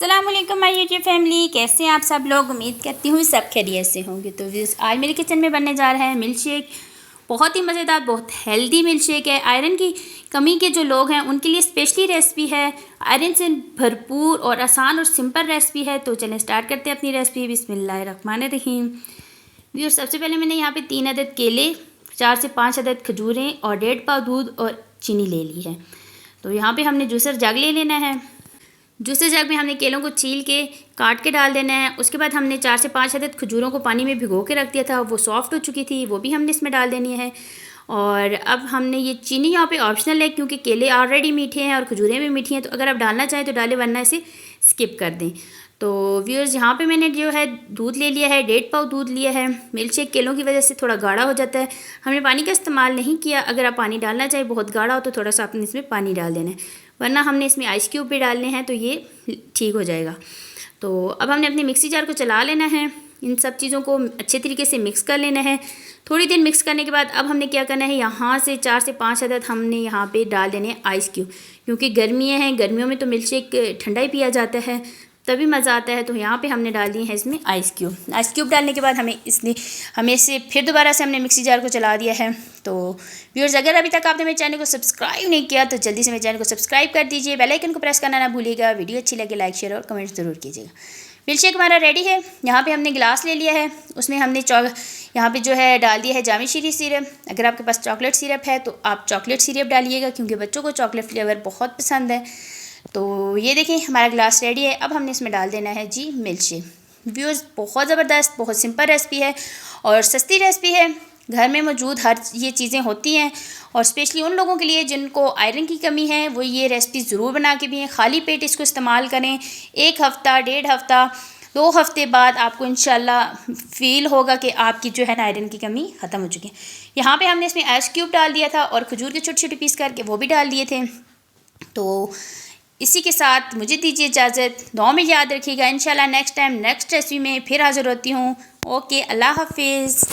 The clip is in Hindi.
अस्सलामुअलैकुम माय यूट्यूब फैमिली, कैसे हैं आप सब लोग। उम्मीद करती हूँ सब खैरियत से होंगे। तो आज मेरे किचन में बनने जा रहा है मिल्क शेक। बहुत ही मज़ेदार, बहुत हेल्दी मिल्क शेक है। आयरन की कमी के जो लोग हैं उनके लिए स्पेशली रेसिपी है। आयरन से भरपूर और आसान और सिंपल रेसिपी है। तो चलें स्टार्ट करते हैं अपनी रेसिपी। बिस्मिल्लाहिर्रहमानिर्रहीम। व्यूअर्स, सबसे पहले मैंने यहाँ पे 3 अदद केले, 4 से 5 अदद खजूरें और 1.5 पाव दूध और चीनी ले ली है। तो यहाँ पे हमने जूसर जग ले लेना है। जूसर जग में हमने केलों को छील के काट के डाल देना है। उसके बाद हमने 4 से 5 अदद खजूरों को पानी में भिगो के रख दिया था, वो सॉफ्ट हो चुकी थी, वो भी हमने इसमें डाल देनी है। और अब हमने ये चीनी यहाँ पे ऑप्शनल है, क्योंकि केले ऑलरेडी मीठे हैं और खजूरें भी मीठी हैं। तो अगर आप डालना चाहें तो डालें, वरना इसे स्किप कर दें। तो व्यूअर्स, यहाँ पे मैंने जो है दूध ले लिया है, 1.5 पाव दूध लिया है। मिल्क शेक केलों की वजह से थोड़ा गाढ़ा हो जाता है, हमने पानी का इस्तेमाल नहीं किया। अगर आप पानी डालना चाहें बहुत गाढ़ा हो तो थोड़ा सा आपने इसमें पानी डाल देना है, वरना हमने इसमें आइस क्यूब भी डालने हैं तो ये ठीक हो जाएगा। तो अब हमने अपने मिक्सी जार को चला लेना है, इन सब चीज़ों को अच्छे तरीके से मिक्स कर लेना है। थोड़ी देर मिक्स करने के बाद अब हमने क्या करना है, यहाँ से 4 से 5 अदद हमने यहाँ पे डाल देने हैं आइस क्यूब, क्योंकि गर्मियाँ हैं, गर्मियों में तो मिल्क शेक ठंडा ही पिया जाता है, तभी मज़ा आता है। तो यहाँ पे हमने डाल दिए हैं इसमें आइस क्यूब। आइस क्यूब डालने के बाद हमें इसे फिर दोबारा से हमने मिक्सी जार को चला दिया है। तो व्यूअर्स, अगर अभी तक आपने मेरे चैनल को सब्सक्राइब नहीं किया तो जल्दी से मेरे चैनल को सब्सक्राइब कर दीजिए, बेल आइकन को प्रेस करना ना भूलिएगा। वीडियो अच्छी लगे लाइक शेयर और कमेंट ज़रूर कीजिएगा। मिल्क शेक हमारा रेडी है। यहाँ पे हमने गिलास ले लिया है, उसमें हमने यहाँ पे जो है डाल दिया है जामी शीरी सिरप। अगर आपके पास चॉकलेट सिरप है तो आप चॉकलेट सिरप डालिएगा, क्योंकि बच्चों को चॉकलेट फ्लेवर बहुत पसंद है। तो ये देखिए हमारा गिलास रेडी है। अब हमने इसमें डाल देना है जी मिल्क शेक। व्यूअर्स, बहुत ज़बरदस्त, बहुत सिंपल रेसिपी है और सस्ती रेसिपी है। घर में मौजूद हर ये चीज़ें होती हैं, और स्पेशली उन लोगों के लिए जिनको आयरन की कमी है, वो ये रेसिपी ज़रूर बना के भी हैं। खाली पेट इसको इस्तेमाल करें। 1 हफ़्ता, 1.5 हफ़्ता, 2 हफ़्ते बाद आपको इंशाल्लाह फ़ील होगा कि आपकी जो है ना आयरन की कमी ख़त्म हो चुकी है। यहाँ पे हमने इसमें आइस क्यूब डाल दिया था और खजूर के छोटे छोटे पीस करके वो भी डाल दिए थे। तो इसी के साथ मुझे दीजिए इजाज़त। दुआ में याद रखिएगा। इंशाल्लाह नेक्स्ट टाइम नेक्स्ट रेसिपी में फिर हाज़िर होती हूँ। ओके, अल्लाह हाफिज़।